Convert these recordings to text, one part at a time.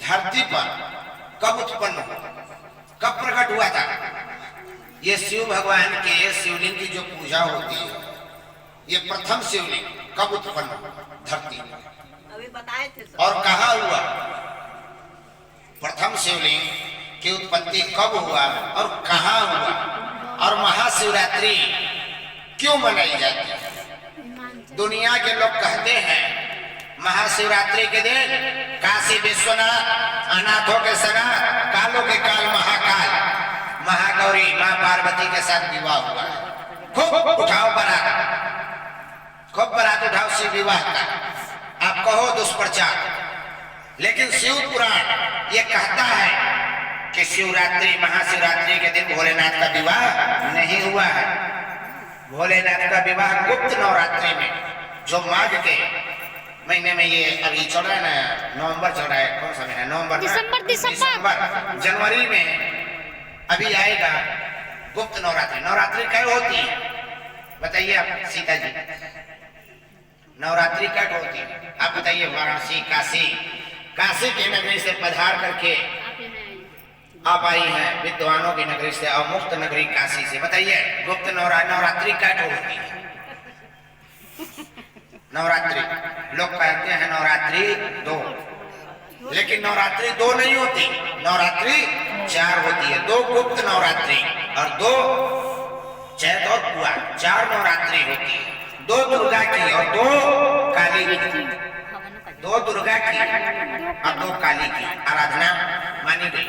धरती पर कब उत्पन्न हुआ, कब प्रकट हुआ था? ये शिव भगवान के शिवलिंग की जो पूजा होती है, ये प्रथम शिवलिंग कब उत्पन्न हुआ? धरती में। अभी बताए थे सब। और कहाँ हुआ? प्रथम शिवलिंग की उत्पत्ति कब हुआ और कहाँ हुआ? और महाशिवरात्रि क्यों मनाई जाती है? दुनिया के लोग कहते हैं महाशिवरात्रि के दिन काशी विश्वनाथ, अनाथों के सना, कालों के काल महाकाल महागौरी मां पार्वती के साथ विवाह हुआ है। खूब उठाओ बारात, खूब बारात उठाओ शिव विवाह का, आप कहो दुष्प्रचार। लेकिन शिव पुराण ये कहता है कि शिवरात्रि महाशिवरात्रि के दिन भोलेनाथ का विवाह नहीं हुआ है। भोलेनाथ का विवाह गुप्त नवरात्रि में, जो माघ के महीने में, ये अभी चल रहा है ना, नवंबर चल रहा है, कौन सा महीना? नवंबर, दिसंबर, जनवरी में अभी आएगा गुप्त नवरात्रि। नवरात्रि कब होती है बताइए आप सीता जी? नवरात्रि कब होती है आप बताइए? वाराणसी, काशी, काशी के नगरी से पधार करके आप आई हैं विद्वानों की नगरी से, और मुक्त नगरी काशी से। बताइए गुप्त नवरात्रि कब होती है? नवरात्रि लोग कहते हैं नवरात्रि 2, लेकिन नवरात्रि 2 नहीं होती, नवरात्रि 4 होती है। 2 गुप्त नवरात्रि और 2 चैत और पुआ, 4 नवरात्रि होती है। 2 दुर्गा की और 2 काली की, 2 दुर्गा की और 2 काली की आराधना मानी गई।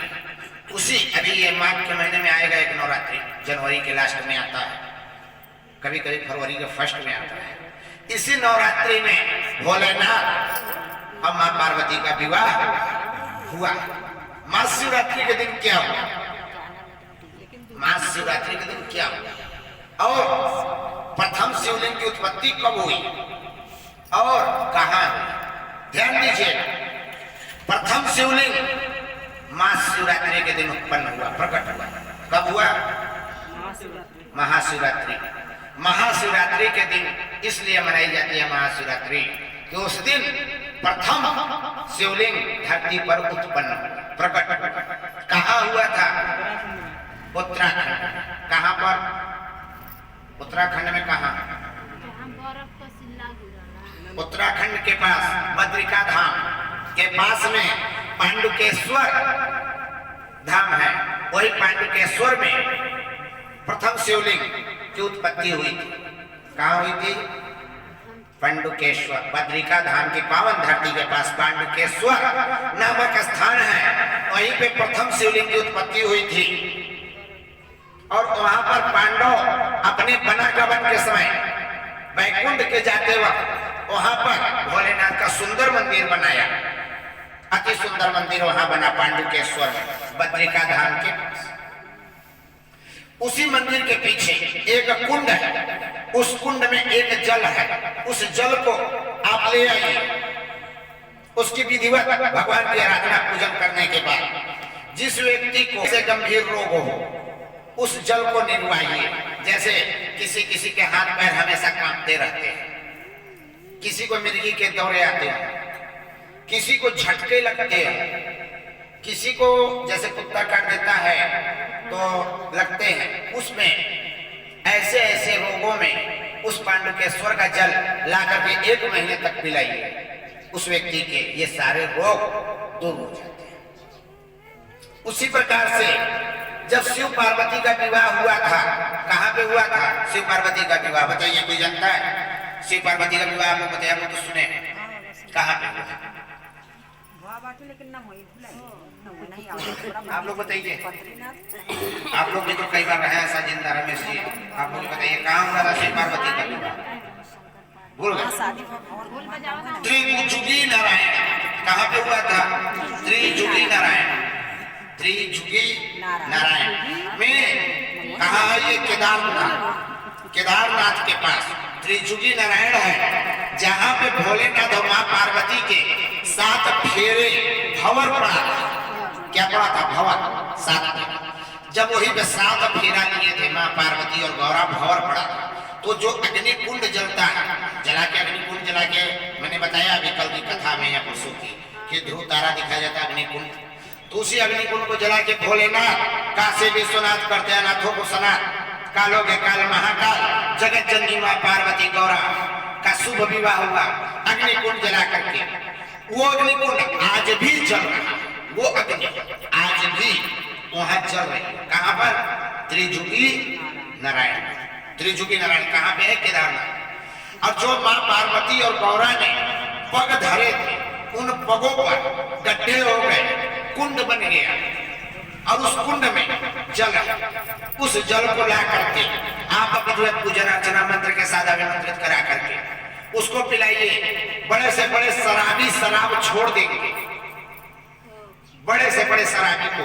उसी अभी ये माघ के महीने में आएगा एक नवरात्रि, जनवरी के लास्ट में आता है, कभी कभी फरवरी के फर्स्ट में आता है। इसी नवरात्रि में भोलेनाथ और मां पार्वती का विवाह हुआ। महाशिवरात्रि के दिन क्या हुआ? महाशिवरात्रि के दिन क्या हुआ? और प्रथम शिवलिंग की उत्पत्ति कब हुई और कहां हुई? ध्यान दीजिए, प्रथम शिवलिंग महाशिवरात्रि के दिन उत्पन्न हुआ, प्रकट हुआ। कब हुआ? महाशिवरात्रि। महाशिवरात्रि के दिन इसलिए मनाई जाती है महाशिवरात्रि कि उस दिन प्रथम शिवलिंग धरती पर उत्पन्न प्रकट। कहाँ हुआ था? उत्तराखंड। कहाँ पर? उत्तराखंड में कहाँ? उत्तराखंड के पास बद्रिका धाम के पास में पांडुकेश्वर धाम है। वही पांडुकेश्वर में प्रथम शिवलिंग की उत्पत्ति हुई थी। कहाँ हुई थी? पांडुकेश्वर, बद्रिका धाम की पावन धरती के पास पांडुकेश्वर नामक स्थान है, वहीं पे प्रथम शिवलिंग की उत्पत्ति हुई थी। और वहां पर पांडव अपने वनागमन के समय वैकुंठ के जाते वक्त वहां पर भोलेनाथ का सुंदर मंदिर बनाया। अति सुंदर मंदिर वहां बना पांडुकेश्वर में, बद्रिका धाम के पास। उसी मंदिर के पीछे एक कुंड है, उस कुंड में एक जल है। उस जल को आप ले आइए। उसकी विधिवत भगवान की आराधना पूजन करने के बाद जिस व्यक्ति को से गंभीर रोग हो, उस जल को निगवाइए। जैसे किसी के हाथ पैर हमेशा कांपते रहते हैं, किसी को मिर्गी के दौरे आते हैं, किसी को झटके लगते हैं, किसी को जैसे कुत्ता काट देता है तो लगते हैं, उसमें ऐसे ऐसे रोगों में उस पांडुकेश्वर का जल ला करके 1 महीने तक पिलाइए, उस व्यक्ति के ये सारे रोग दूर हो जाते हैं। उसी प्रकार से जब शिव पार्वती का विवाह हुआ था, कहाँ पे हुआ था शिव पार्वती का विवाह? बताइए, कोई जानता है? शिव पार्वती का विवाह आपको बताया, आपको तो सुने, कहाँ पे हुआ? आप लोग बताइए, आप लोग भी तो कई बार रहे हैं ऐसा जिंदा रमेश जी, आप लोग बताइए कहाँ हुआ था शिव पार्वती का विवाह? भूल गए? त्रिजुगी नारायण। कहाँ पे हुआ था? त्रिजुगी नारायण। त्रिजुगी नारायण में कहा है? ये केदारनाथ, केदारनाथ के पास त्रिजुगी नारायण है, जहाँ पे भोलेनाथ और माँ पार्वती के 7 फेरे भंवर पड़ा था। क्या पड़ा था? भंवर, 7। जब वही पे 7 फेरा लिए थे माँ पार्वती और गौरा, भंवर पड़ा था। तो जो अग्नि कुंड जलता है, जला के अग्नि कुंड जला के, मैंने बताया अभी कल की कथा में या परसों की, कि ध्रुव तारा दिखाया जाता अग्निकुंड, तो उसी अग्निकुंड को जला के भोलेनाथ काशी विश्वनाथ करते अनाथों को सनाथ, कालों के काल महाकाल जगत जननी मां पार्वती गौरा का शुभ विवाह हुआ अग्निकुंड जला करके। वो अग्निकुंड आज भी जल रहा, वो अग्नि आज भी वहां जल रही है। कहां पर? त्रिजुगी नारायण। त्रिजुगी नारायण कहां पे है? केदारनाथ। और जो मां पार्वती और गौरा ने पग धरे थे, उन पगों पर गड्ढे हो गए, कुंड बन गया, और उस कुंड में जल है। उस जल को ला करके आप अपने पूजन अर्चना मंत्र के साथ अभिमंत्रित करा करके उसको पिलाइए। बड़े से बड़े शराबी शराब छोड़ देंगे, बड़े से बड़े शराबी को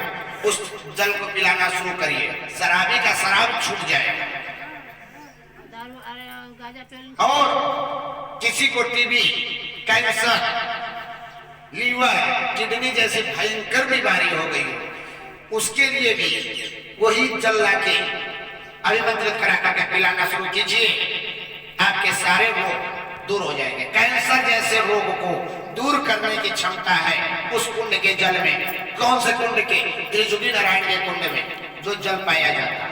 उस जल को पिलाना शुरू करिए, शराबी का शराब छूट जाएगा। और किसी को टीबी, कैंसर, लीवर, किडनी जैसी भयंकर बीमारी हो गई हो, उसके लिए भी वही जल लाके अभिमंत्रित करा करके पिलाना शुरू कीजिए, आपके सारे रोग दूर हो जाएंगे। कैंसर जैसे रोग को दूर करने की क्षमता है उस कुंड के जल में। कौन से कुंड के? त्रिजुगी नारायण के कुंड में जो जल पाया जाता है,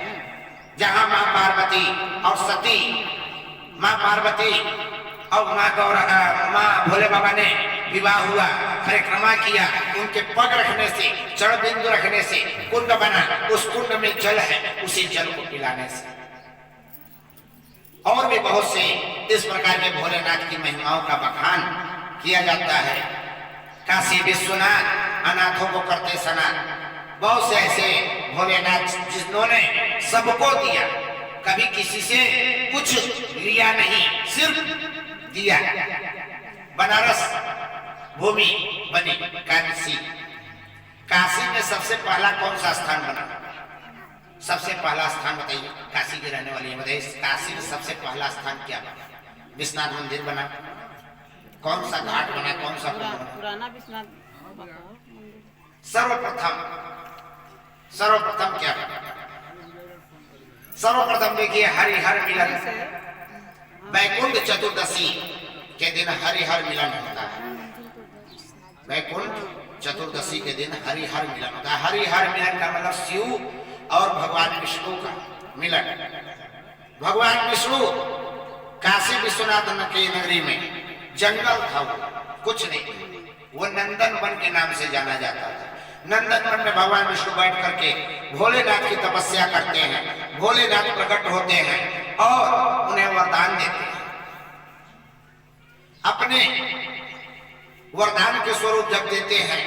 जहां मां पार्वती और सती, मां पार्वती और मां गौरा, मां भोले बाबा ने विवाह हुआ, परिक्रमा किया, उनके पग रखने से, चरण बिंदु रखने से कुंड बना, उस कुंड में जल है, उसी जल को पिलाने से। और भी बहुत से इस प्रकार के भोलेनाथ की महिमाओं का बखान किया जाता है। काशी विश्वनाथ अनाथों को करते सनाथ। बहुत से ऐसे भोलेनाथ जिन्होंने सबको दिया, कभी किसी से कुछ लिया नहीं, सिर्फ दिया। बनारस भूमि बनी काशी। काशी में सबसे पहला कौन सा स्थान बना? सबसे पहला स्थान बताइए, काशी के रहने वाली बताइए, काशी में सबसे पहला स्थान क्या बना? विश्वनाथ मंदिर बना। कौन सा घाट बना? कौन सा पुराना विश्वनाथ? सर्वप्रथम क्या बना? सर्वप्रथम देखिए हरिहर मिलन। वैकुंठ चतुर्दशी के दिन हरिहर मिलन होता है। वैकुंठ चतुर्दशी के दिन हरिहर मिलन होता है। हरिहर मिलन का मतलब शिव और भगवान विष्णु का मिलन। भगवान विष्णु काशी विश्वनाथ के नगरी में जंगल था, वो कुछ नहीं, वो नंदन वन के नाम से जाना जाता था। नंदन वन में भगवान विष्णु बैठ करके भोलेनाथ की तपस्या करते हैं। भोलेनाथ प्रकट होते हैं और उन्हें वरदान देते हैं। अपने वरदान के स्वरूप जब देते हैं,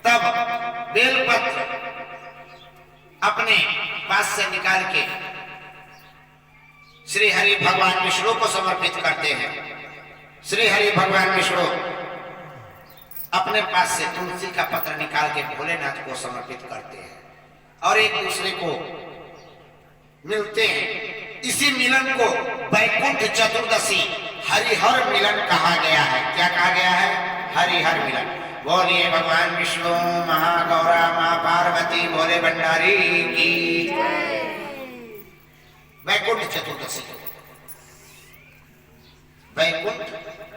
तब बेलपत्र अपने पास से निकाल के श्री हरि भगवान विष्णु को समर्पित करते हैं। श्री हरि भगवान विष्णु अपने पास से तुलसी का पत्र निकाल के भोलेनाथ को समर्पित करते हैं और एक दूसरे को मिलते हैं। इसी मिलन को वैकुंठ चतुर्दशी हरिहर मिलन कहा गया है। क्या कहा गया है? हरिहर मिलन। बोलिए भगवान विष्णु महागौरा मां पार्वती भोले भंडारी की। वैकुंठ चतुर्दशी, वैकुंठ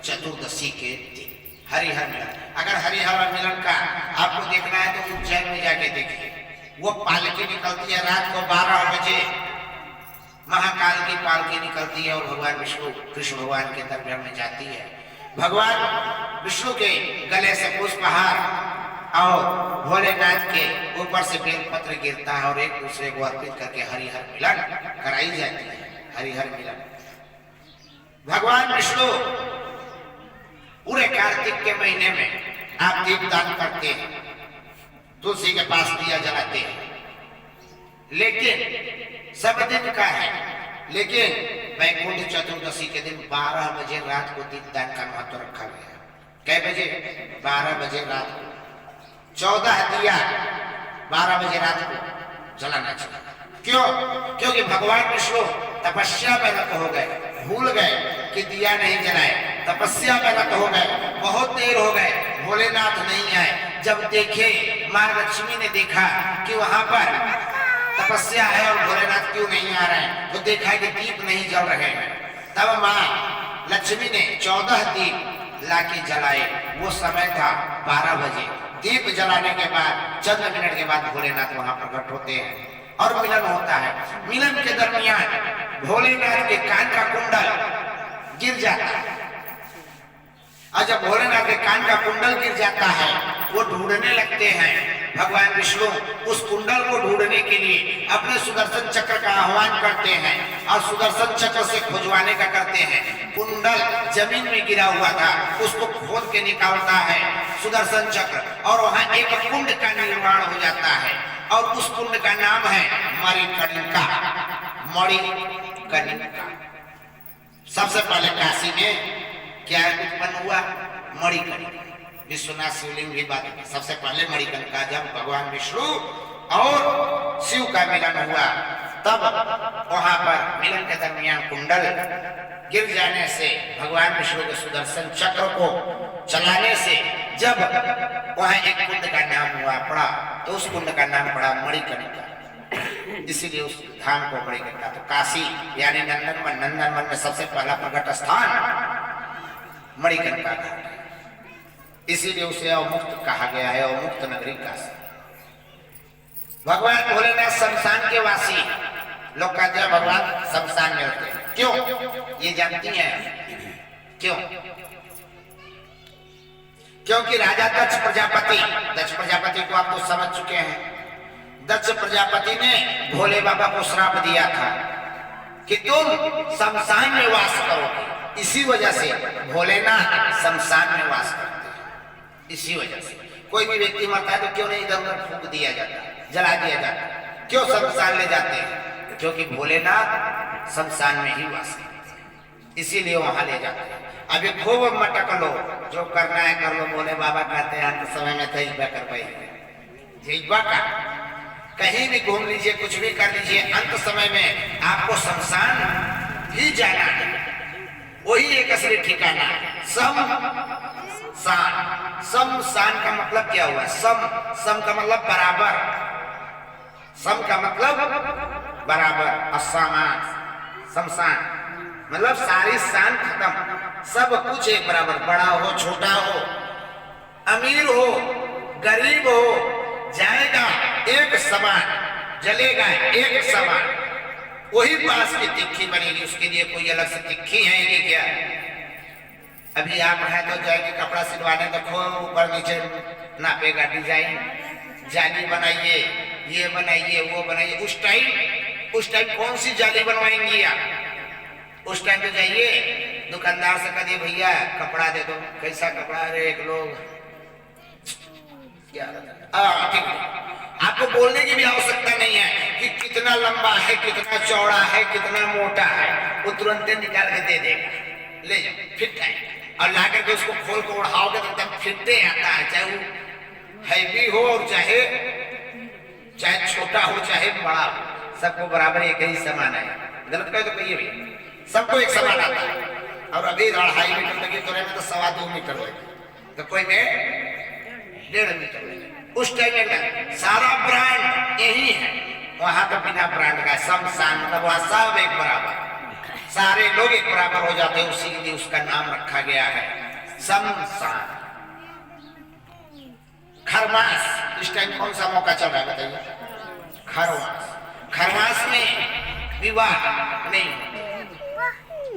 चतुर्दशी के दिन हरिहर मिलन। अगर हरिहर मिलन का आपको देखना है तो उज्जैन में जाके देखिए। वो पालकी निकलती है रात को 12 बजे, महाकाल की पालकी निकलती है और भगवान विष्णु कृष्ण भगवान के दरबार में जाती है। भगवान विष्णु के गले से पुष्पहार और भोलेनाथ के ऊपर से बेलपत्र गिरता है और एक दूसरे को अर्पित करके हरिहर मिलन कराई जाती है। हरिहर मिलन। भगवान विष्णु पूरे कार्तिक के महीने में आप दीपदान करते हैं, तुलसी के पास दिया जलाते हैं, लेकिन सब दिन का है, लेकिन वैकुंठ चतुर्दशी के दिन 12 बजे रात को दीपदान का महत्व रखा गया। कै बजे? 12 बजे रात को 14 दिया 12 बजे रात को जलाना चाहिए। क्यों? क्योंकि भगवान विष्णु तपस्या में रत हो गए, भूल गए कि दिया नहीं जलाए, तपस्या में रत हो गए, बहुत देर हो गए, भोलेनाथ नहीं आए। जब देखे मां लक्ष्मी ने देखा कि वहां पर तपस्या है और भोलेनाथ क्यों नहीं आ रहे हैं, तो देखा कि दीप नहीं जल रहे हैं। तब मां लक्ष्मी ने 14 दीप लाके जलाए वो समय था 12 बजे। दीप जलाने के बाद चंद मिनट के बाद भोलेनाथ वहां प्रकट होते हैं और मिलन होता है। मिलन के दरमियान भोलेनाथ के कान का कुंडल गिर जाता है और जब भोलेनाथ के कान का कुंडल गिर जाता है वो ढूंढने लगते हैं। भगवान विष्णु उस कुंडल को ढूंढने के लिए अपने सुदर्शन चक्र का आह्वान करते हैं और सुदर्शन चक्र से खुजवाने का करते हैं। कुंडल जमीन में गिरा हुआ था, उसको खोद के निकालता है सुदर्शन चक्र और वहां एक कुंड का निर्माण हो जाता है और उस कुंड का नाम है मणिकर्णिका। मणिकर्णिका सबसे पहले काशी में क्या उत्पन्न हुआ? मणिकर्णिका। विश्वनाथ शिवलिंग भी बात है। सबसे पहले मणिकर्णिका जब भगवान विष्णु और शिव का मिलन हुआ तब वहां पर मिलन के दरमियान कुंडल गिर जाने से भगवान विष्णु के सुदर्शन चक्र को चलाने से जब वहां एक कुंड का नाम हुआ पड़ा तो उस कुंड का नाम पड़ा मणिकर्णिका। इसीलिए उस धाम को मणिकर्णिका। तो काशी यानी नंदनवन में सबसे पहला प्रकट स्थान मणिकर्णिका घाट है, इसीलिए उसे अवमुक्त कहा गया है, अवमुक्त नगरी काशी। भगवान भोलेनाथ शमशान के वासी लोग कहते हैं भगवान शमशान में रहते हैं। क्यों? ये जानती हैं क्यों? क्योंकि राजा दक्ष प्रजापति को आप तो समझ चुके हैं। दक्ष प्रजापति ने भोले बाबा को श्राप दिया था कि तुम शमशान में वास करोगे। इसी वजह से भोलेनाथ शमशान में वास करते हैं। इसी वजह से कोई भी व्यक्ति मरता है तो क्यों नहीं इधर उधर फूंक दिया जाता, जला दिया जाता, क्यों शमशान ले जाते हैं? क्योंकि भोलेनाथ शमशान में ही वास करते हैं, इसीलिए वहां ले जाते हैं। अभी खूब मटक लो, जो करना है कर लो। भोले बाबा कहते हैं अंत समय में तैयबा कर पाएंगे। का कहीं भी घूम लीजिए, कुछ भी कर लीजिए, अंत समय में आपको शमशान ही जाना है। वही एक असली ठिकाना है। शमशान का मतलब क्या हुआ? सम का मतलब बराबर, सम का मतलब बराबर, असामान शमशान मतलब सारी शान खत्म, सब कुछ एक बराबर, बड़ा हो छोटा हो, अमीर हो गरीब हो, जाएगा एक समान, जलेगा एक समान। वही बांस की तिक्की बनेगी, उसके लिए कोई अलग से तिक्की है ये क्या? अभी आप है तो जाएंगे कपड़ा सिलवाने तो खो ऊपर नीचे नापेगा, डिजाइन जाली बनाइए, ये बनाइए, वो बनाइए। उस टाइम कौन सी जाली बनवाएंगी आप? उस टाइम पे जाइए दुकानदार से कहिए भैया कपड़ा दे दो। कैसा कपड़ा? अरे एक लोग क्या ठीक है। आपको बोलने की भी आवश्यकता नहीं है कि कितना लंबा है, कितना चौड़ा है, कितना मोटा है, वो तुरंत निकाल के दे देगा, ले जाओ फिट है। और ला करके उसको खोल कर उड़ाओगे तो एकदम फिटे आता है, चाहे वो हैवी हो और चाहे छोटा हो चाहे बड़ा हो, सबको बराबर एक ही समान है। गलत कहे तो कहिए भैया, सबको एक समान आता है। और अभी 2.5 मीटर लगी तो तो 2.25 मीटर लगे, तो कोई में 1.5 मीटर लगे। उस टाइम में सारा ब्रांड यही है, वहां तो बिना ब्रांड का शमशान मतलब वहां सब एक बराबर, सारे लोग एक बराबर हो जाते हैं। उसी के लिए उसका नाम रखा गया है शमशान। खरमास इस टाइम कौन सा मौका चल रहा है बताइए? खरमास में विवाह नहीं।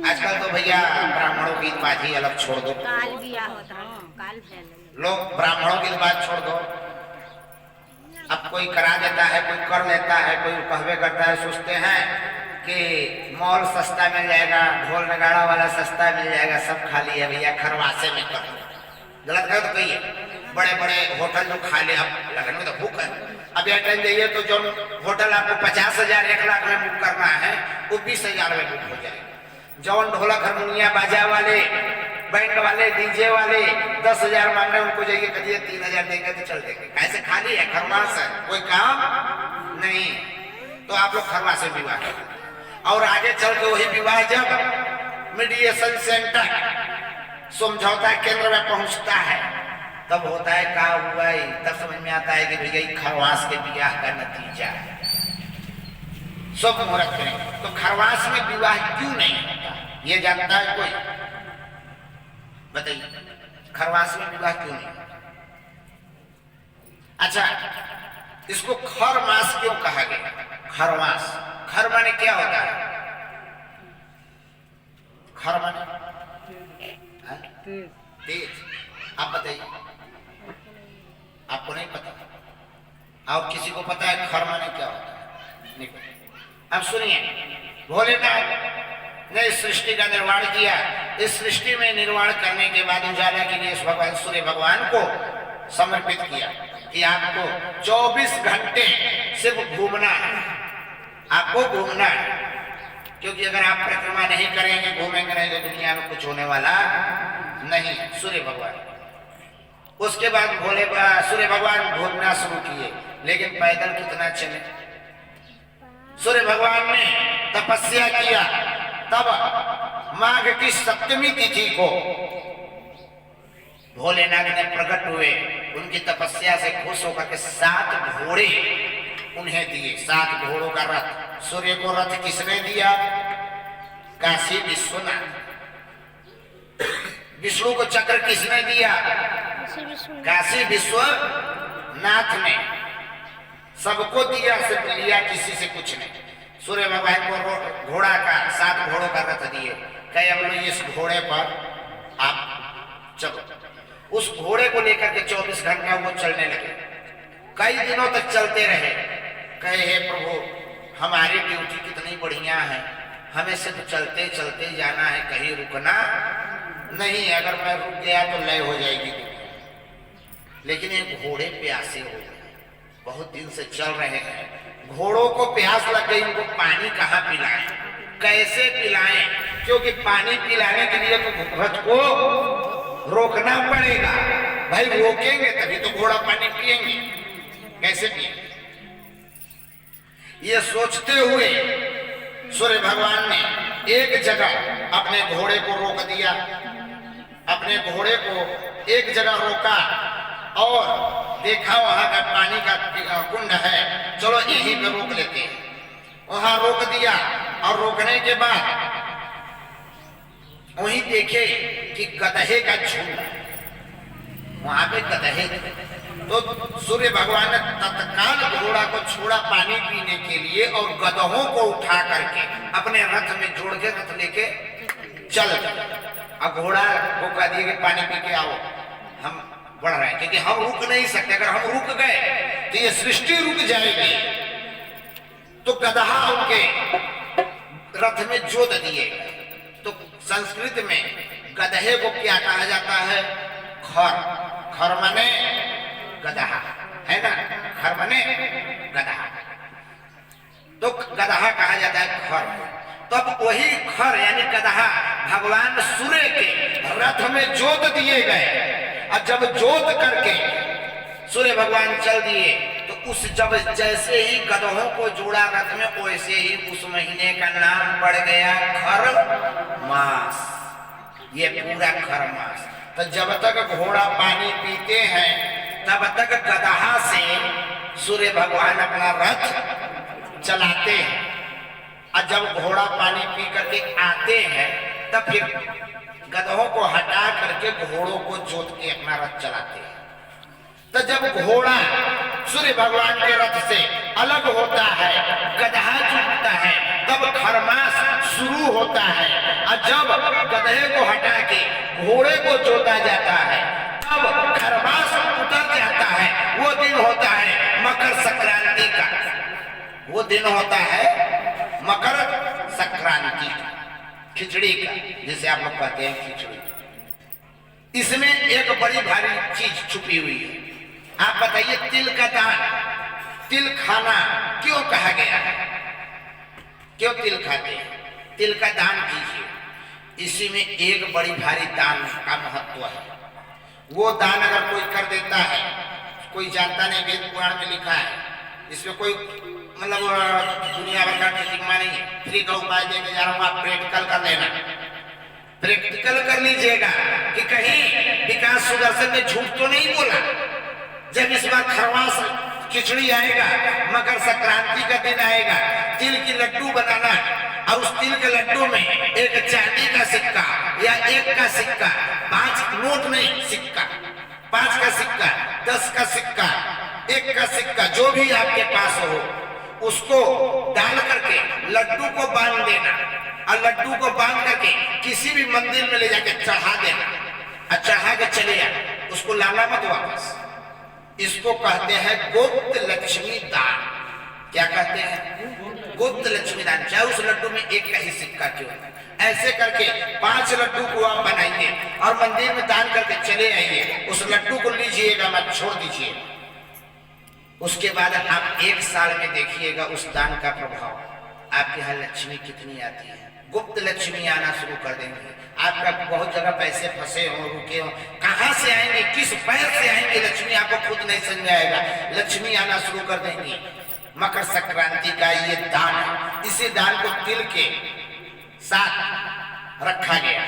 आजकल तो भैया ब्राह्मणों की बात ही अलग छोड़ दो, काल बिया होता है, काल लोग ब्राह्मणों की बात छोड़ दो। अब कोई करा देता है, कोई कर लेता है, कोई कहवे करता है, सोचते हैं कि मॉल सस्ता मिल जाएगा, ढोल नगाड़ा वाला सस्ता मिल जाएगा, सब खाली है भैया खरवासे में कर। गलत है तो कहिए। बड़े बड़े होटल जो खा ले, अब लगन में तो भूख है। अब यह टाइम जाइए तो जो होटल आपको 50,000 1 लाख में बुक करना है वो 20,000 में बुक हो जाएगा। जौन ढोलक हारमोनिया बाजा वाले, बैंड वाले, डीजे वाले 10,000 मांग रहे, उनको जाइए कहिए 3,000 देंगे तो चल देंगे। कैसे खाली है, खरवास है, कोई काम नहीं। तो आप लोग खरवास से विवाह करें और आगे चल के वही विवाह जब मीडिएशन सेंटर समझौता केंद्र में पहुंचता है तब होता है क्या हुआ है, तब समझ में आता है कि भैया खरवास के विवाह का नतीजा है। सब मुहूर्त करें तो खरवास में विवाह क्यों नहीं होता ये जानता है कोई? बताइए। खरवास में विवाह क्यों नहीं? अच्छा, इसको खर मास क्यों कहा गया? खरमास, खर माने क्या होता है? खर माने तेज। आप बताइए, आपको नहीं पता? और किसी को पता है खर माने क्या होता है? नहीं पता। अब सुनिए, भोलेनाथ ने इस सृष्टि का निर्माण किया। इस सृष्टि में निर्माण करने के बाद उजाला के लिए भगवान सूर्य भगवान को समर्पित किया कि आपको 24 घंटे सिर्फ घूमना है, आपको घूमना है। क्योंकि अगर आप परिक्रमा नहीं करेंगे, घूमेंगे नहीं, तो दुनिया में कुछ होने वाला नहीं। सूर्य भगवान, उसके बाद सूर्य भगवान घूमना शुरू किए, लेकिन पैदल कितना चले? सूर्य भगवान ने तपस्या किया। तब माघ की सप्तमी तिथि को भोलेनाथ ने प्रकट हुए। उनकी तपस्या से खुश होकर के 7 घोड़े उन्हें दिए, 7 घोड़ों का रथ। सूर्य को रथ किसने दिया? काशी विश्वनाथ। विष्णु को चक्र किसने दिया? काशी विश्वनाथ ने। सबको दिया, सिर्फ लिया किसी से कुछ नहीं। सूर्य भगवान को घोड़ा का 7 घोड़ों का रथ दिए, कहे हम लोग इस घोड़े पर आप चलो। उस घोड़े को लेकर के 24 घंटा वो चलने लगे। कई दिनों तक चलते रहे। कहे हे प्रभु, हमारी ड्यूटी कितनी बढ़िया है, हमें सिर्फ चलते चलते जाना है, कहीं रुकना नहीं। अगर मैं रुक गया तो लय हो जाएगी दुनिया। लेकिन ये घोड़े प्यासे हो गए, बहुत दिन से चल रहे हैं। घोड़ों को प्यास लग गई, उनको पानी कहाँ पिलाएं, कैसे पिलाएं? क्योंकि पानी पिलाने के लिए तो रथ को रोकना पड़ेगा। भाई रोकेंगे तभी तो घोड़ा पानी पिएंगे, कैसे पिएंगे? ये सोचते हुए सूर्य भगवान ने एक जगह अपने घोड़े को रोक दिया। अपने घोड़े को एक जगह रोका और देखा वहां का पानी का कुंड है, चलो यहीं पे रोक लेते हैं। वहां रोक दिया और रोकने के बाद वहीं देखे कि गधे का झुंड, वहां पे गधे थे। तो सूर्य भगवान ने तत्काल घोड़ा को छोड़ा पानी पीने के लिए और गधों को उठा करके अपने रथ में जोड़ के रथ लेके चल। अब घोड़ा को कह दिए कि पानी पी के आओ, हम बढ़ रहे हैं, क्योंकि हम रुक नहीं सकते। अगर हम रुक गए तो ये सृष्टि रुक जाएगी। तो गधा उनके रथ में जोत दिए। तो संस्कृत में गधे को क्या कहा जाता है? खर। खर माने गधा, है ना? खर माने गधा, तो गधा कहा जाता है खर। तब वही खर यानी गधा भगवान सूर्य के रथ में जोत दिए गए। और जब जोत करके सूर्य भगवान चल दिए तो उस जब जैसे ही गधों को जोड़ा रथ में, वैसे ही उस महीने का नाम पड़ गया खर मास। ये पूरा खर मास। तो जब तक घोड़ा पानी पीते हैं तब तक गधा से सूर्य भगवान अपना रथ चलाते हैं। और जब घोड़ा पानी पी करके आते हैं तब फिर गधों को हटा करके घोड़ों को जोत के अपना रथ चलाते हैं। तो जब घोड़ा सूर्य भगवान के रथ से अलग होता है, गधा जुटता है, तब खरमास शुरू होता है। और जब गधे को हटा के घोड़े को जोता जाता है तब खरमास उतर जाता है। वो दिन होता है मकर संक्रांति का। वो दिन होता है मकर संक्रांति का, खिचड़ी का, जिसे आप लोग कहते हैं खिचड़ी। इसमें एक बड़ी भारी चीज छुपी हुई है। आप बताइए, तिल का दान, तिल खाना क्यों कहा गया है? क्यों तिल खाते हैं? तिल का दान कीजिए। इसी में एक बड़ी भारी दान का महत्व है। वो दान अगर कोई कर देता है, कोई जानता नहीं, वेद पुराण में लिखा है, इसमें कोई मतलब दुनिया भर का टिकमा नहीं है। फ्री का उपाय देने जा रहा हूँ, आप प्रैक्टिकल कर लेना। प्रैक्टिकल कर लीजिएगा कि कहीं विकास सुदर्शन ने झूठ तो नहीं बोला। जब इस बार खरमास खिचड़ी आएगा, मकर संक्रांति का दिन आएगा, तिल की लड्डू बनाना और उस तिल के लड्डू में एक चांदी का सिक्का या 1 का सिक्का, 5 नोट नहीं सिक्का, 5 का सिक्का, 10 का सिक्का, 1 का सिक्का, जो भी आपके पास हो उसको डाल करके लड्डू को बांध देना और लड्डू को बांध करके किसी भी मंदिर में ले जाके चढ़ा देना और चढ़ा के चले आ, उसको लाना मत वापस। इसको कहते हैं गुप्त लक्ष्मी दान। क्या कहते हैं? गुप्त लक्ष्मी दान। चाहे उस लड्डू में 1 का ही सिक्का क्यों है, ऐसे करके 5 लड्डू को आप बनाइए और मंदिर में दान करके चले आइए। उस लड्डू को लीजिएगा, मत छोड़ दीजिए। उसके बाद आप 1 साल में देखिएगा उस दान का प्रभाव, आपके यहाँ लक्ष्मी कितनी आती है। गुप्त लक्ष्मी आना शुरू कर देंगे। आपका बहुत जगह पैसे फंसे हो, रुके हो, कहाँ से आएंगे, किस पैर से आएंगे, लक्ष्मी आपको खुद नहीं समझ आएगा। लक्ष्मी आना शुरू कर देंगी। मकर संक्रांति का ये दान है। इसी दान को तिल के साथ रखा गया।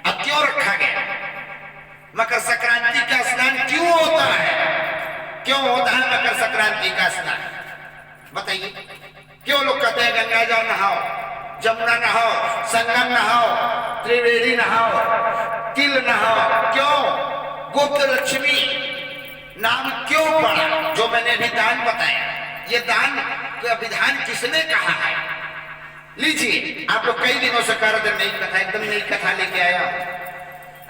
अब क्यों रखा गया? मकर संक्रांति का स्नान क्यों होता है? क्यों होता है मकर संक्रांति का स्नान? बताइए। क्यों लोग कहते हैं गंगा जाओ नहाओ, जमुना नहाओ, संगम नहाओ, त्रिवेणी नहाओ, तिल नहाओ? क्यों? गुप्त लक्ष्मी नाम क्यों पड़ा? जो मैंने अभी दान बताया, ये दान का विधान किसने कहा है? लीजिए, आप लोग कई दिनों से कह रहे थे नई कथा, एकदम नई कथा लेके आया।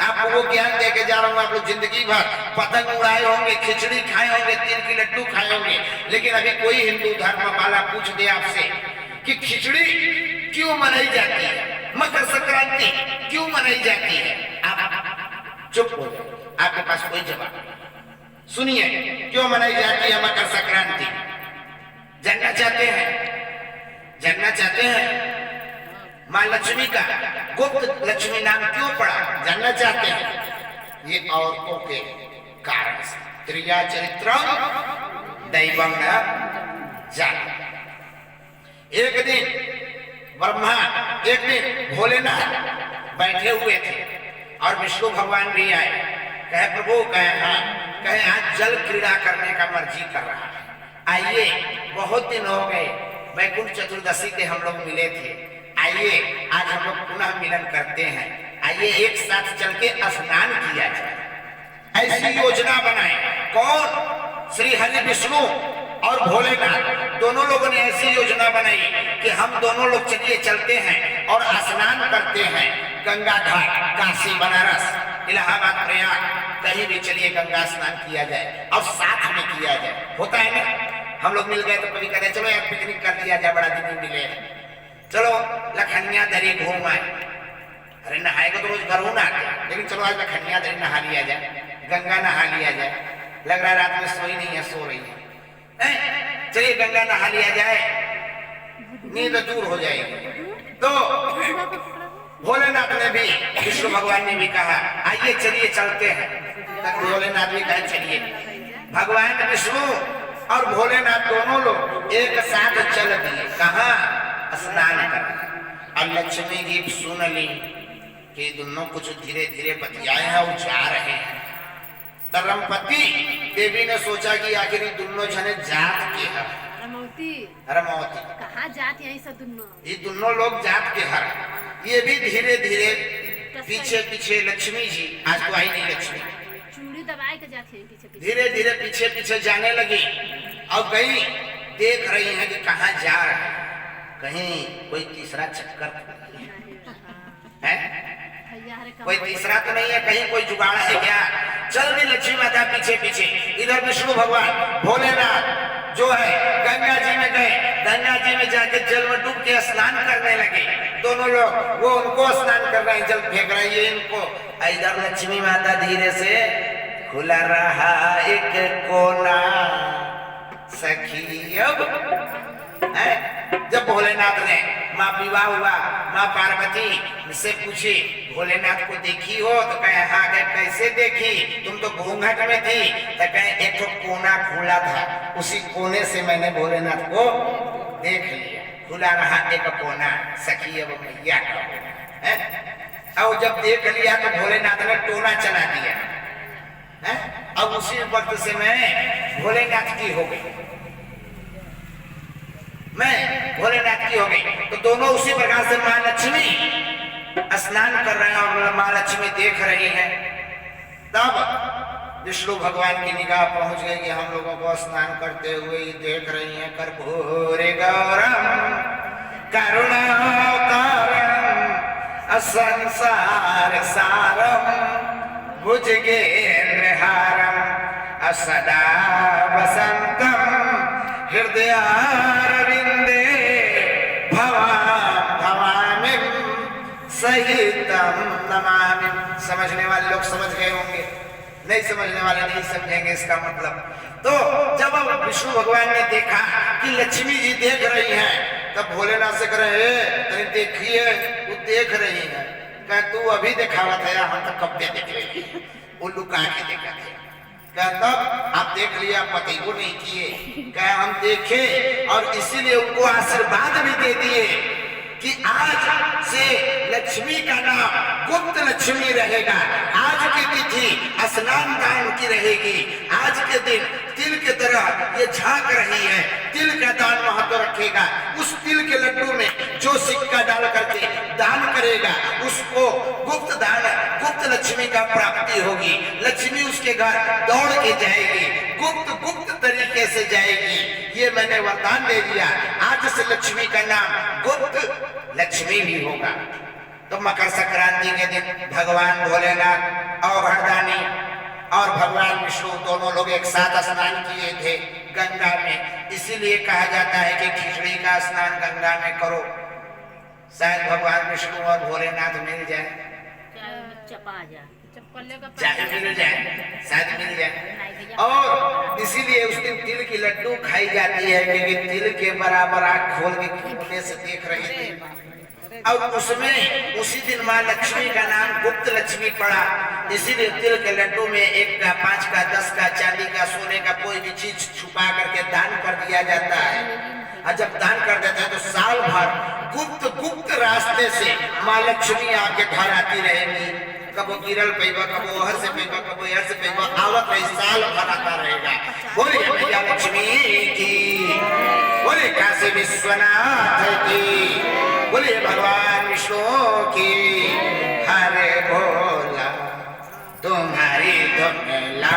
आपको वो ज्ञान दे के जा रहा हूँ। आप लोग जिंदगी भर पतंग उड़ाए होंगे, खिचड़ी खाए होंगे, तिल की लड्डू खाए होंगे, लेकिन अभी कोई हिंदू धर्म वाला पूछ दे आपसे कि खिचड़ी क्यों मनाई जाती है, मकर संक्रांति क्यों मनाई जाती है, आप चुप हो जाए, आपके पास कोई जवाब नहीं। सुनिए, क्यों मनाई जाती है मकर संक्रांति? जानना चाहते हैं? जानना चाहते हैं? माँ लक्ष्मी का गुप्त लक्ष्मी नाम क्यों पड़ा? जानना चाहते हैं? ये औरतों के कारण से। त्रिया चरित्रम दैवम न जाने। एक दिन ब्रह्मा, एक दिन भोलेनाथ बैठे हुए थे और विष्णु भगवान भी आए। कहे प्रभु, कहे हाँ, कहे आज जल क्रीड़ा करने का मर्जी कर रहा है, आइए, बहुत दिन हो गए, वैकुंठ चतुर्दशी के हम लोग मिले थे, आइए आज हम लोग पुनः मिलन करते हैं, आइए एक साथ चल के स्नान किया जाए। ऐसी योजना बनाए। कौन? श्री हरि विष्णु और भोलेनाथ दोनों लोगों ने ऐसी योजना बनाई कि हम दोनों लोग चलिए चलते हैं और स्नान करते हैं गंगा घाट, काशी, बनारस, इलाहाबाद, प्रयाग, कहीं भी चलिए गंगा स्नान किया जाए और साथ में किया जाए। होता है ना, हम लोग मिल गए तो कभी कहते चलो यार पिकनिक कर लिया जाए, बड़ा दिन मिले, चलो लखनिया दरी घूम आए। अरे नहाएगा तो रोज घर हो ना, लेकिन चलो आज लखनिया दरी नहा लिया जाए, गंगा नहा लिया जाए। लग रहा है रात में सोई नहीं है, सो रही है, चलिए गंगा नहा लिया जाए, नींद दूर हो जाएगी। तो भोलेनाथ ने भी, विष्णु भगवान ने भी कहा आइए चलिए चलते हैं। तब भोलेनाथ भी कहे चलिए। भगवान विष्णु और भोलेनाथ दोनों लोग एक साथ चल दिए। कहा? स्नान कर। और लक्ष्मी जी सुन ली कि दोनों कुछ धीरे धीरे बतियाए हैं और जा रहे हैं। तरमपति देवी ने सोचा कि आखिर दोनों जने जात के हैं। रमौती कहाँ जात यही सब दोनों? ये दोनों लोग जात के हर। ये भी धीरे धीरे पीछे पीछे, लक्ष्मी जी आज तो आई नहीं, लक्ष्मी चूड़ी दबाए के जाते हैं पीछे पीछे, धीरे धीरे पीछे पीछे जाने लगी और गई, देख रही है कि कहाँ जा रहे हैं, कहीं कोई तीसरा चक्कर है, कोई तीसरा तो नहीं है, कहीं कोई जुगाड़ है क्या? चल दी लक्ष्मी माता पीछे पीछे। इधर विष्णु भगवान, भोलेनाथ जो है गंगा जी में गए, गंगा जी में जाके जल में डूब के स्नान करने लगे। दोनों लोग, वो उनको स्नान कर रहे हैं, जल फेंक रहे हैं इनको। इधर लक्ष्मी माता धीरे से खुला रहा एक कोना सखी। अब जब भोलेनाथ ने, माँ विवाह हुआ, माँ पार्वती से पूछी भोलेनाथ को देखी हो? तो कहे हाँ। कहे कैसे देखी? तुम तो घूंघट में थी। तो कहे एक तो कोना खुला था, उसी कोने से मैंने भोलेनाथ को देख लिया। खुला रहा एक कोना सखी अब मैया का। और जब देख लिया तो भोलेनाथ ने टोना चला दिया। अब उसी वक्त से मैं भोलेनाथ की हो गई, मैं भोलेनाथ की हो गई। तो दोनों उसी प्रकार से माँ लक्ष्मी स्नान कर रहे हैं और माँ लक्ष्मी देख रही हैं। तब विष्णु भगवान की निगाह पहुंच गई कि हम लोगों को स्नान करते हुए ही देख रही हैं। कर्पूरे गौरम करुणावतारम संसार सारम भुजगेन्द्रहारम सदा वसंतम हृदयारविंदे भवाम भवामि सहितम नमामि। समझने वाले लोग समझ गए होंगे, नहीं समझने वाले नहीं समझेंगे इसका मतलब। तो जब अब विष्णु भगवान ने देखा कि लक्ष्मी जी देख रही हैं, तब भोलेनाथ से कह रहे हैं देखिए वो देख रही है। कह तू अभी दिखावत है, हम तो कब दे देख रही, वो लुका के देखा थे। कह तब आप देख लिया, पति को नहीं किए। कह हम देखे और इसीलिए उनको आशीर्वाद भी दे दिए कि आज से लक्ष्मी का नाम गुप्त लक्ष्मी रहेगा। आज की तिथि स्नान दान की रहेगी। आज के दिन तिल के तरह ये झांक रही है, तिल का दान महत्व रखेगा। उस तिल के लड्डू में जो सिक्का डाल करके दान करेगा उसको गुप्त दान, गुप्त लक्ष्मी का प्राप्ति होगी। लक्ष्मी उसके घर दौड़ के जाएगी, गुप्त गुप्त तरीके से जाएगी। ये मैंने वरदान दे दिया। आज से लक्ष्मी का नाम गुप्त लक्ष्मी भी होगा। तो मकर संक्रांति के दिन भगवान भोलेनाथ और हरदानी और भगवान विष्णु दोनों लोग एक साथ स्नान किए थे गंगा में। इसीलिए कहा जाता है कि खिचड़ी का स्नान गंगा में करो, शायद भगवान विष्णु और भोलेनाथ मिल जाए, चाहे मिल जाए, शायद मिल जाए। और इसीलिए उस दिन तिल की लड्डू खाई जाती है, क्योंकि तिल के बराबर आँख खोल के कोने से देख रहे थे। और उसमें उसी दिन माँ लक्ष्मी का नाम गुप्त लक्ष्मी पड़ा। इसीलिए तिल के लड्डू में 1 का, 5 का, 10 का, चांदी का, सोने का कोई भी चीज छुपा करके दान कर दिया जाता है। और जब दान कर देते हैं तो साल भर गुप्त गुप्त रास्ते से माँ लक्ष्मी आपके घर आती रहेगी। कबो गिरल पैबा, कबो हर से पैबा, कबो हर से पैबा, आवत है, साल भर आता रहेगा। बोलिए मैया लक्ष्मी की, बोले काशी विश्वनाथ की, बोलिए भगवान विष्णु की। हरे भोला तुम्हारी धुन ला